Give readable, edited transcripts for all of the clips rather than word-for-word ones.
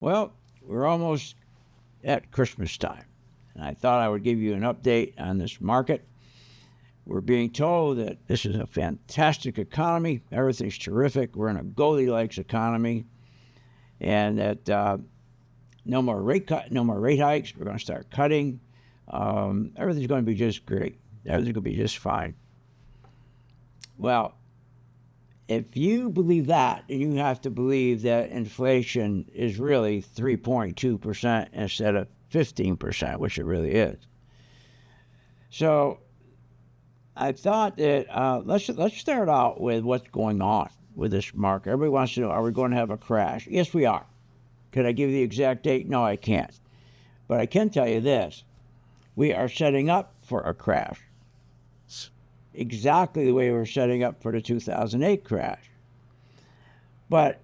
Well, we're almost at Christmas time, and I thought I would give you an update on this market. We're being told that this is a fantastic economy. Everything's terrific. We're in a Goldilocks economy, and that no more rate hikes. We're going to start cutting. Everything's going to be just great. Everything's going to be just fine. Well, if you believe that, then you have to believe that inflation is really 3.2% instead of 15%, which it really is. So I thought that let's start out with what's going on with this market. Everybody wants to know, are we going to have a crash? Yes, we are. Can I give you the exact date? No, I can't. But I can tell you this. We are setting up for a crash. Exactly the way we were setting up for the 2008 crash. But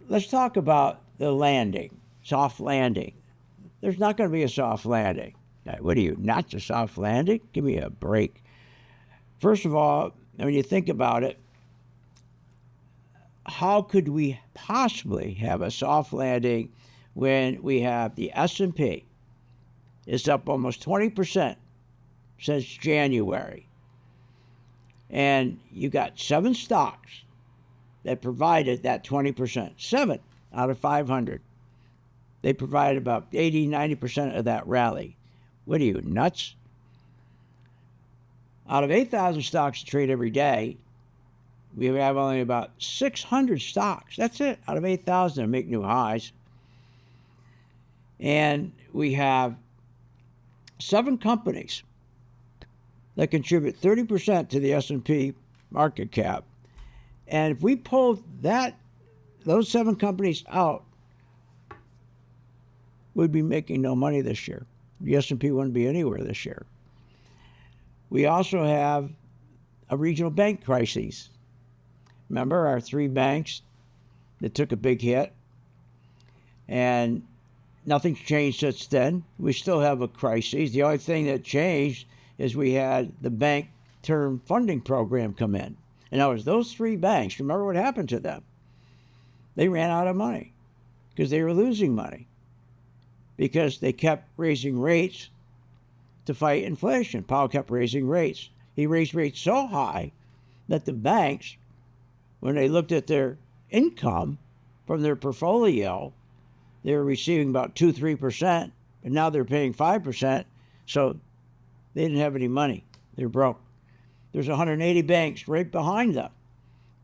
let's talk about the landing, soft landing. There's not going to be a soft landing. What are you, not a soft landing? Give me a break. First of all, when you think about it, how could we possibly have a soft landing when we have the S&P is up almost 20% since January? And you got 7 stocks that provided that 20%. 7 out of 500. They provided about 80, 90% of that rally. What are you, nuts? Out of 8,000 stocks that trade every day, we have only about 600 stocks. That's it, out of 8,000 that make new highs. And we have 7 companies that contribute 30% to the S&P market cap. And if we pulled those 7 companies out, we'd be making no money this year. The S&P wouldn't be anywhere this year. We also have a regional bank crisis. Remember our 3 banks that took a big hit? And nothing's changed since then. We still have a crisis. The only thing that changed is we had the bank term funding program come in. And now, those 3 banks, remember what happened to them? They ran out of money because they were losing money because they kept raising rates to fight inflation. Powell kept raising rates. He raised rates so high that the banks, when they looked at their income from their portfolio, they were receiving about 2-3%, and now they're paying 5%. So they didn't have any money. They're broke. There's 180 banks right behind them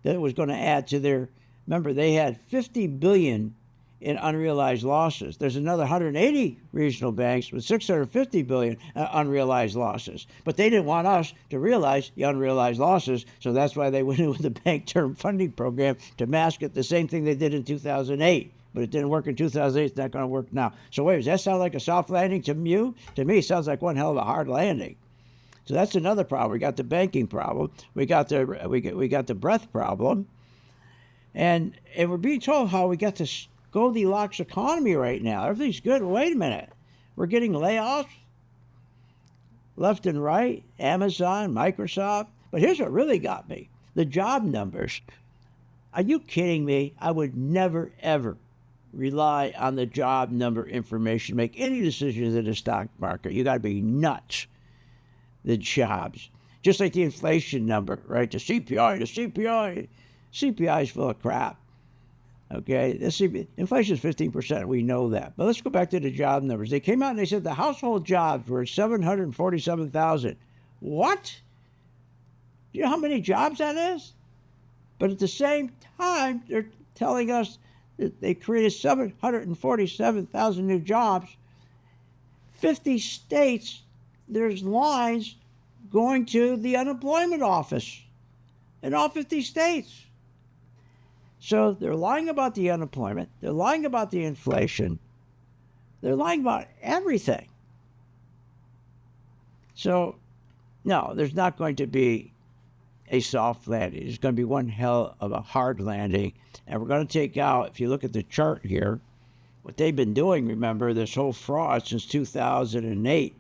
that was going to add to their. Remember, they had $50 billion in unrealized losses. There's another 180 regional banks with $650 billion unrealized losses. But they didn't want us to realize the unrealized losses, so that's why they went in with the bank term funding program to mask it. The same thing they did in 2008. But it didn't work in 2008. It's not going to work now. So wait, does that sound like a soft landing to you? To me, it sounds like one hell of a hard landing. So that's another problem. We got the banking problem. We got the breath problem, and we're being told how we got this Goldilocks economy right now. Everything's good. Wait a minute, we're getting layoffs left and right. Amazon, Microsoft. But here's what really got me: the job numbers. Are you kidding me? I would never ever rely on the job number information to make any decisions in the stock market. You got to be nuts. The jobs, just like the inflation number, right? The CPI is full of crap. Okay, inflation is 15%. We know that. But let's go back to the job numbers. They came out and they said the household jobs were 747,000. What? Do you know how many jobs that is? But at the same time, they're telling us that they created 747,000 new jobs. 50 states, there's lines going to the unemployment office in all 50 states. So they're lying about the unemployment. They're lying about the inflation. They're lying about everything. So, no, there's not going to be a soft landing. It's going to be one hell of a hard landing. And we're going to take out, if you look at the chart here, what they've been doing, remember, this whole fraud since 2008.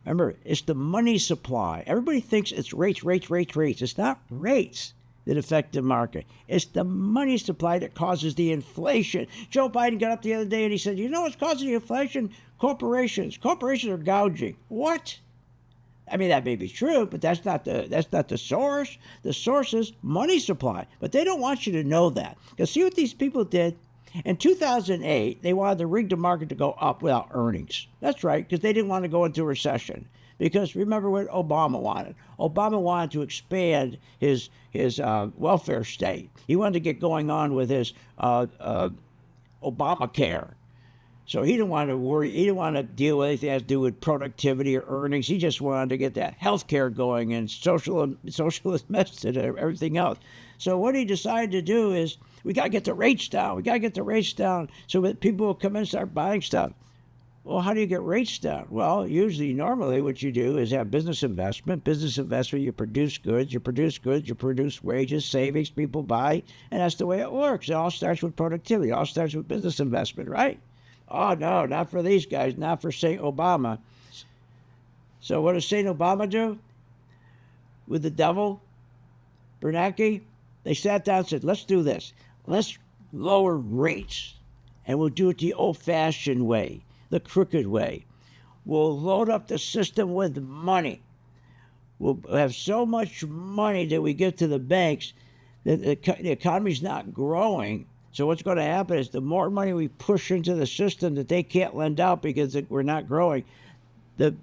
Remember, it's the money supply. Everybody thinks it's rates. It's not rates. that affect the market. It's the money supply that causes the inflation. Joe Biden got up the other day and he said, you know what's causing the inflation? Corporations. Corporations are gouging. What? I mean, that may be true, but that's not the source. The source is money supply. But they don't want you to know that. Because see what these people did? In 2008, they wanted to rig the market to go up without earnings. That's right, because they didn't want to go into a recession. Because remember what Obama wanted. Obama wanted to expand his welfare state. He wanted to get going on with his Obamacare. So he didn't want to worry. He didn't want to deal with anything that has to do with productivity or earnings. He just wanted to get that health care going and socialist message and everything else. So what he decided to do is we got to get the rates down. We got to get the rates down so that people will come in and start buying stuff. Well, how do you get rates down? Well, normally what you do is have business investment. Business investment, you produce goods, you produce wages, savings, people buy, and that's the way it works. It all starts with productivity. It all starts with business investment, right? Oh, no, not for these guys, not for St. Obama. So what does St. Obama do? With the devil, Bernanke, they sat down and said, let's do this. Let's lower rates, and we'll do it the old-fashioned way. The crooked way. We'll load up the system with money. We'll have so much money that we give to the banks that the economy's not growing. So what's going to happen is the more money we push into the system that they can't lend out because we're not growing, the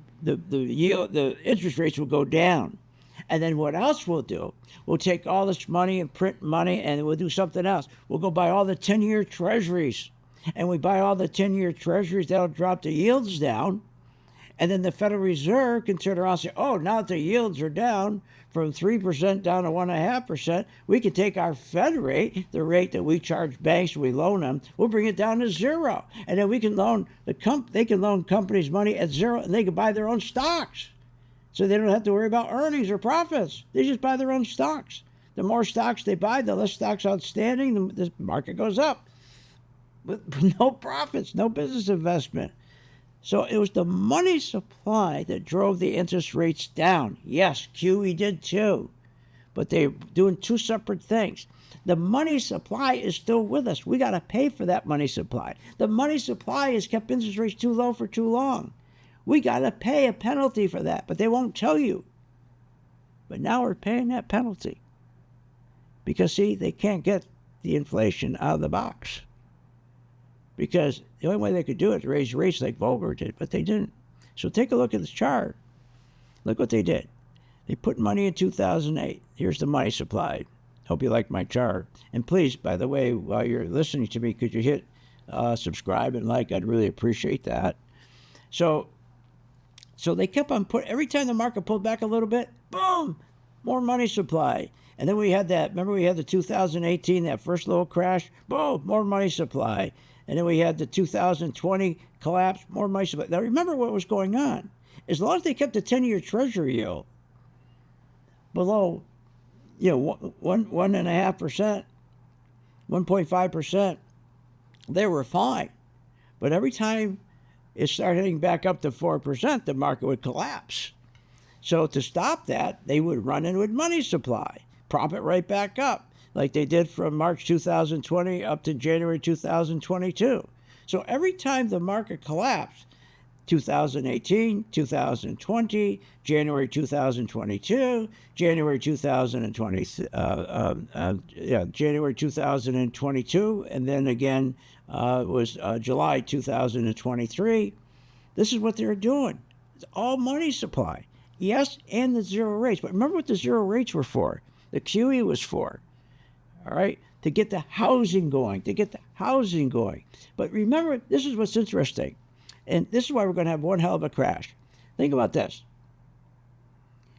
yield, the interest rates will go down. And then what else we'll do? We'll take all this money and print money, and we'll do something else. We'll go buy all the 10-year treasuries. And we buy all the 10-year treasuries, that'll drop the yields down. And then the Federal Reserve can turn around and say, oh, now that the yields are down from 3% down to 1.5%, we can take our Fed rate, the rate that we charge banks when we loan them, we'll bring it down to zero. And then we can loan they can loan companies money at zero, and they can buy their own stocks. So they don't have to worry about earnings or profits. They just buy their own stocks. The more stocks they buy, the less stocks outstanding, the market goes up. With no profits, no business investment. So it was the money supply that drove the interest rates down. Yes, QE did too, but they're doing two separate things. The money supply is still with us. We got to pay for that money supply. The money supply has kept interest rates too low for too long. We got to pay a penalty for that, but they won't tell you. But now we're paying that penalty. Because, see, they can't get the inflation out of the box. Because the only way they could do it is raise rates like Volcker did, but they didn't. So take a look at this chart. Look what they did. They put money in 2008. Here's the money supply. Hope you like my chart. And please, by the way, while you're listening to me, could you hit subscribe and like? I'd really appreciate that. So they kept on every time the market pulled back a little bit, boom, more money supply. And then we had remember we had the 2018, that first little crash, boom, more money supply. And then we had the 2020 collapse, more money supply. Now remember what was going on. As long as they kept the 10-year treasury yield below, 1.5%, 1.5%, they were fine. But every time it started heading back up to 4%, the market would collapse. So to stop that, they would run in with money supply, prop it right back up, like they did from March 2020 up to January 2022. So every time the market collapsed, 2018, 2020, January 2022, January 2022, and then again was July 2023. This is what they're doing. It's all money supply. Yes, and the zero rates. But remember what the zero rates were for. The QE was for. All right, to get the housing going, But remember, this is what's interesting. And this is why we're going to have one hell of a crash. Think about this.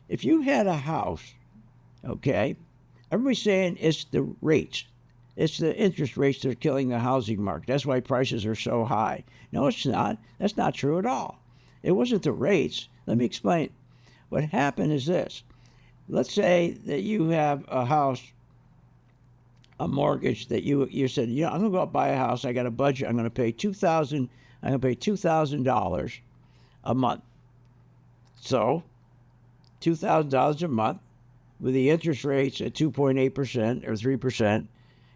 If you had a house, okay, everybody's saying it's the rates. It's the interest rates that are killing the housing market. That's why prices are so high. No, it's not. That's not true at all. It wasn't the rates. Let me explain. What happened is this. Let's say that you have a house, a mortgage that you said, I'm going to go out and buy a house. I got a budget. I'm going to pay $2,000 a month. So $2,000 a month with the interest rates at 2.8% or 3%,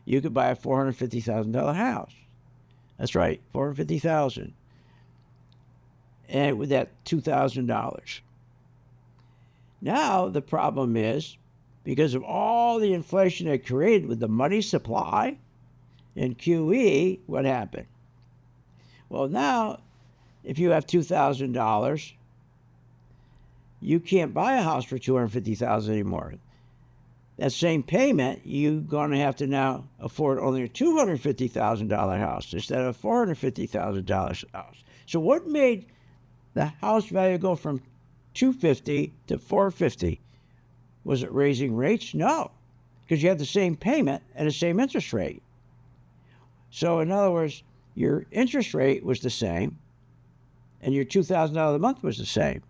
you could buy a $450,000 house. That's right, $450,000. And with that $2,000. Now the problem is, because of all the inflation it created with the money supply and QE, what happened? Well, now, if you have $2,000, you can't buy a house for $250,000 anymore. That same payment, you're going to have to now afford only a $250,000 house instead of a $450,000 house. So what made the house value go from $250,000 to $450,000? Was it raising rates? No, because you had the same payment and the same interest rate. So in other words, your interest rate was the same and your $2,000 a month was the same.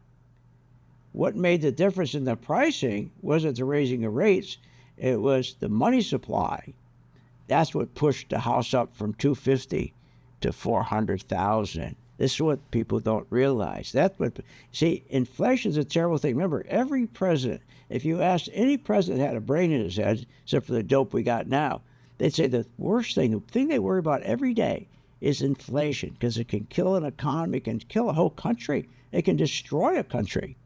What made the difference in the pricing wasn't the raising of rates, it was the money supply. That's what pushed the house up from $250,000 to $400,000. This is what people don't realize. See, inflation's a terrible thing. Remember, every president, if you asked any president that had a brain in his head, except for the dope we got now, they'd say the worst thing, the thing they worry about every day is inflation, because it can kill an economy, it can kill a whole country, it can destroy a country.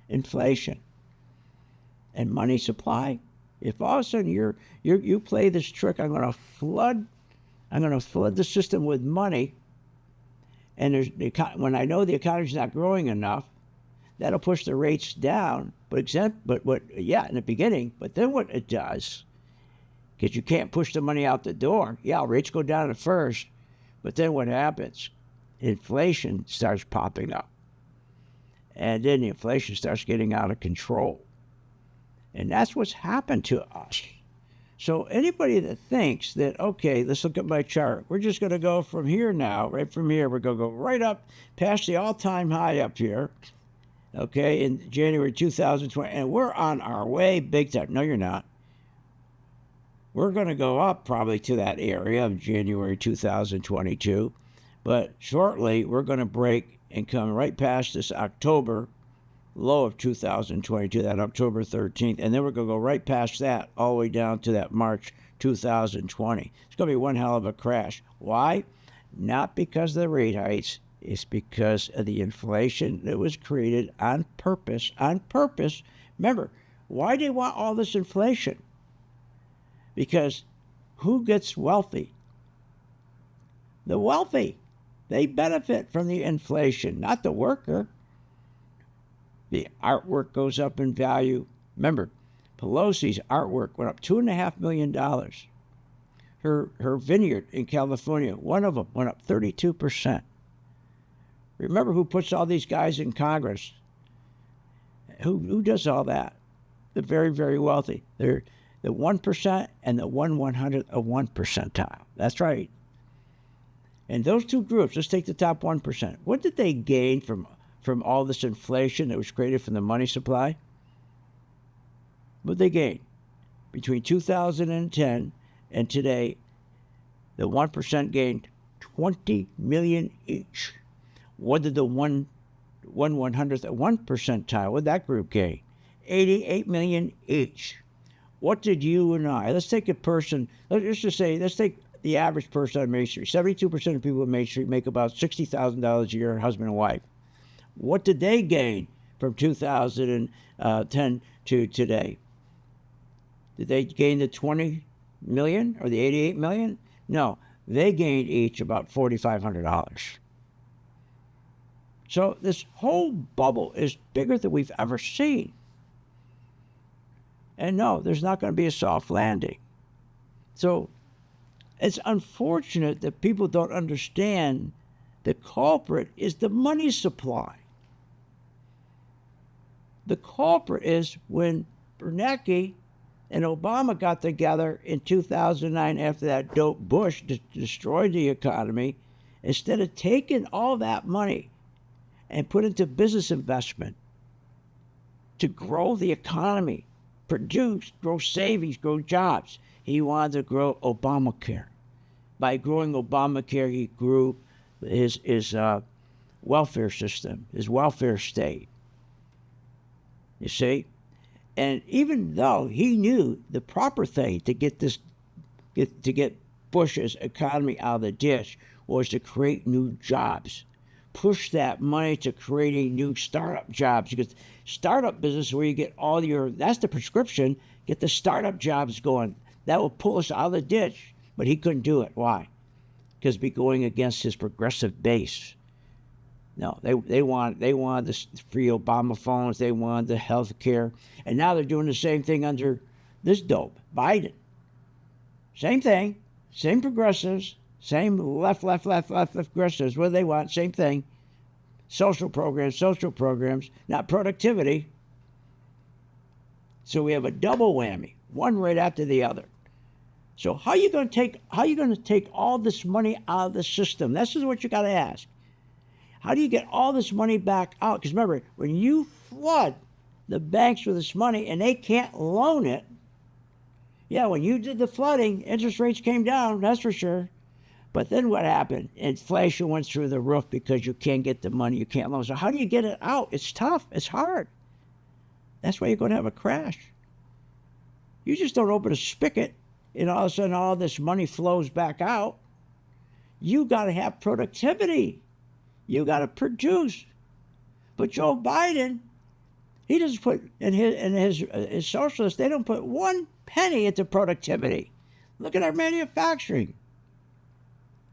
Inflation and money supply. If all of a sudden you play this trick, I'm going to flood the system with money, and when I know the economy's not growing enough, that'll push the rates down. In the beginning, but then what it does, because you can't push the money out the door. Yeah, rates go down at first, but then what happens? Inflation starts popping up. And then the inflation starts getting out of control. And that's what's happened to us. So anybody that thinks that, okay, let's look at my chart. We're just going to go from here now, right from here. We're going to go right up past the all-time high up here, okay, in January 2020. And we're on our way big time. No, you're not. We're going to go up probably to that area of January 2022. But shortly, we're going to break and come right past this October low of 2022, that October 13th, and then we're going to go right past that all the way down to that March 2020. It's going to be one hell of a crash. Why? Not because of the rate hikes. It's because of the inflation that was created on purpose. On purpose. Remember, why do they want all this inflation? Because who gets wealthy? The wealthy. They benefit from the inflation, not the worker. The artwork goes up in value. Remember, Pelosi's artwork went up $2.5 million. Her vineyard in California, one of them, went up 32%. Remember who puts all these guys in Congress? Who does all that? The very, very wealthy. They're the 1% and the 1/100th of 1 percentile. That's right. And those two groups, let's take the top 1%. What did they gain from all this inflation that was created from the money supply? What did they gain? Between 2010 and today, the 1% gained $20 million each. What did the 1/100th of 1 percentile, what did that group gain? $88 million each. What did you and I, let's take a person, let's take the average person on Main Street. 72% of people on Main Street make about $60,000 a year, husband and wife. What did they gain from 2010 to today? Did they gain the 20 million or the 88 million? No, they gained each about $4,500. So this whole bubble is bigger than we've ever seen. And no, there's not going to be a soft landing. So it's unfortunate that people don't understand the culprit is the money supply. The culprit is when Bernanke and Obama got together in 2009 after that dope Bush destroyed the economy. Instead of taking all that money and put into business investment to grow the economy, produce, grow savings, grow jobs, he wanted to grow Obamacare. By growing Obamacare, he grew his welfare system, his welfare state. You see? And even though he knew the proper thing to get Bush's economy out of the ditch was to create new jobs, push that money to creating new startup jobs, because startup business is where you get all that's the prescription, get the startup jobs going. That will pull us out of the ditch. But he couldn't do it. Why? Because be going against his progressive base. No, they want the free Obama phones. They want the health care. And now they're doing the same thing under this dope, Biden. Same thing, same progressives, same left progressives. What do they want? Same thing. Social programs, not productivity. So we have a double whammy, one right after the other. So how are you going to take all this money out of the system? This is what you got to ask. How do you get all this money back out? Because remember, when you flood the banks with this money and they can't loan it, yeah, when you did the flooding, interest rates came down, that's for sure. But then what happened? Inflation went through the roof because you can't get the money, you can't loan. So how do you get it out? It's tough, it's hard. That's why you're going to have a crash. You just don't open a spigot and all of a sudden all this money flows back out. You got to have productivity. You got to produce. But Joe Biden, he doesn't put in his socialists, they don't put one penny into productivity. Look at our manufacturing.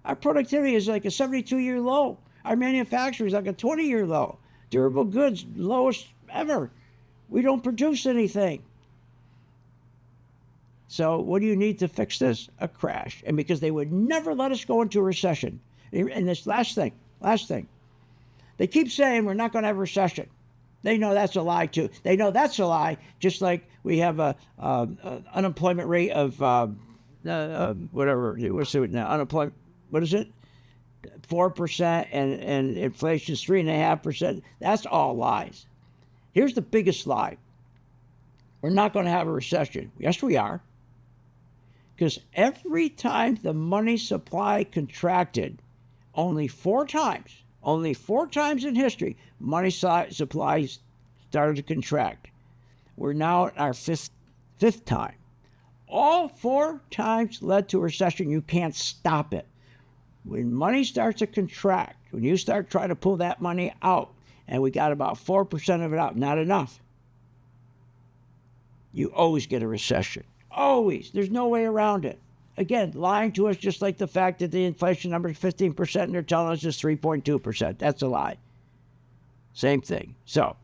Our productivity is like a 72-year low. Our manufacturing is like a 20-year low. Durable goods, lowest ever. We don't produce anything. So what do you need to fix this? A crash. And because they would never let us go into a recession. And this last thing. They keep saying we're not going to have a recession. They know that's a lie too. They know that's a lie, just like we have a unemployment rate of whatever. What's it now? Unemployment. What is it? 4% and inflation is 3.5%. That's all lies. Here's the biggest lie. We're not going to have a recession. Yes, we are. Because every time the money supply contracted, only four times in history, money supply started to contract. We're now at our fifth time. All four times led to a recession. You can't stop it. When money starts to contract, when you start trying to pull that money out, and we got about 4% of it out, not enough, you always get a recession. Always. There's no way around it. Again, lying to us just like the fact that the inflation number is 15% and they're telling us it's 3.2%. That's a lie. Same thing. So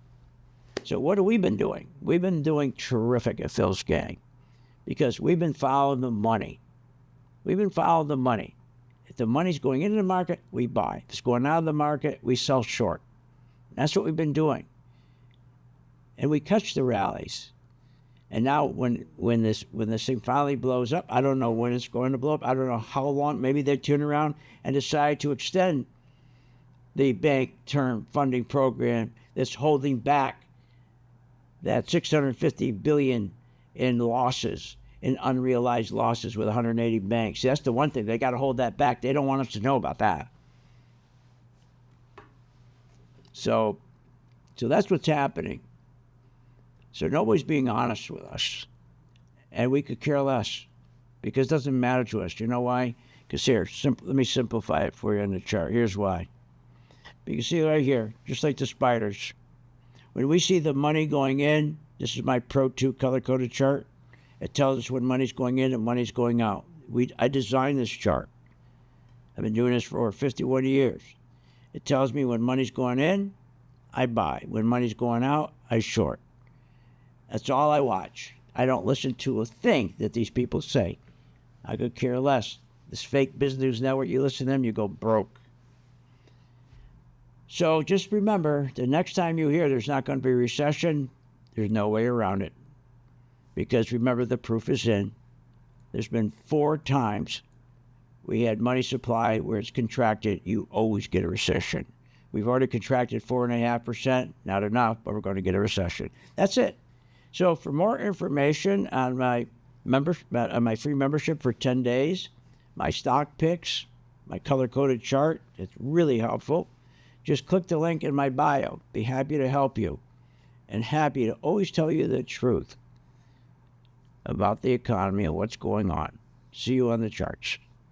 what have we been doing? We've been doing terrific at Phil's Gang because we've been following the money. If the money's going into the market, we buy. If it's going out of the market, we sell short. That's what we've been doing. And we catch the rallies. And now when this thing finally blows up, I don't know when it's going to blow up. I don't know how long. Maybe they turn around and decide to extend the bank term funding program that's holding back that $650 billion in losses, in unrealized losses with 180 banks. See, that's the one thing. They got to hold that back. They don't want us to know about that. So that's what's happening. So nobody's being honest with us. And we could care less because it doesn't matter to us. You know why? Because here, let me simplify it for you on the chart. Here's why. You can see right here, just like the spiders. When we see the money going in, this is my Pro 2 color-coded chart. It tells us when money's going in and money's going out. I designed this chart. I've been doing this for over 51 years. It tells me when money's going in, I buy. When money's going out, I short. That's all I watch. I don't listen to a thing that these people say. I could care less. This fake business news network, you listen to them, you go broke. So just remember, the next time you hear there's not going to be a recession, there's no way around it. Because remember, the proof is in. There's been 4 times we had money supply where it's contracted. You always get a recession. We've already contracted 4.5%. Not enough, but we're going to get a recession. That's it. So for more information on my free membership for 10 days, my stock picks, my color-coded chart, it's really helpful. Just click the link in my bio. Be happy to help you. and happy to always tell you the truth about the economy and what's going on. See you on the charts.